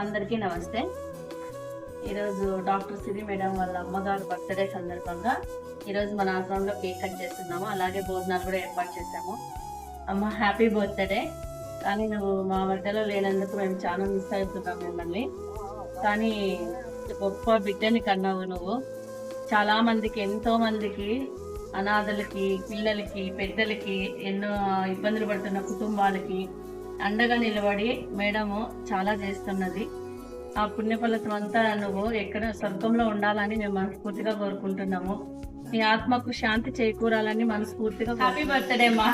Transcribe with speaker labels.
Speaker 1: అందరికీ నమస్తే. ఈరోజు డాక్టర్ సిరి మేడం వాళ్ళ అమ్మగారు బర్త్డే సందర్భంగా ఈరోజు మన ఆశ్రమంలో కేక్ కట్ చేస్తున్నాము. అలాగే భోజనాలు కూడా ఏర్పాటు చేశాము. అమ్మ హ్యాపీ బర్త్డే. కానీ నువ్వు మా మధ్యలో లేనందుకు మేము చాలా మిస్ అవుతున్నాం మిమ్మల్ని. కానీ గొప్ప బిడ్డని కన్నావు నువ్వు. చాలా మందికి, ఎంతో మందికి, అనాథలకి, పిల్లలకి, పెద్దలకి, ఎన్నో ఇబ్బందులు పడుతున్న కుటుంబాలకి అండగా నిలబడి మేడము చాలా చేస్తున్నది. ఆ పుణ్యఫలితం అంతా నువ్వు ఎక్కడ స్వర్గంలో ఉండాలని మేము మనస్ఫూర్తిగా కోరుకుంటున్నాము. నీ ఆత్మకు శాంతి చేకూరాలని మనస్ఫూర్తిగా. హ్యాపీ బర్త్డే మా.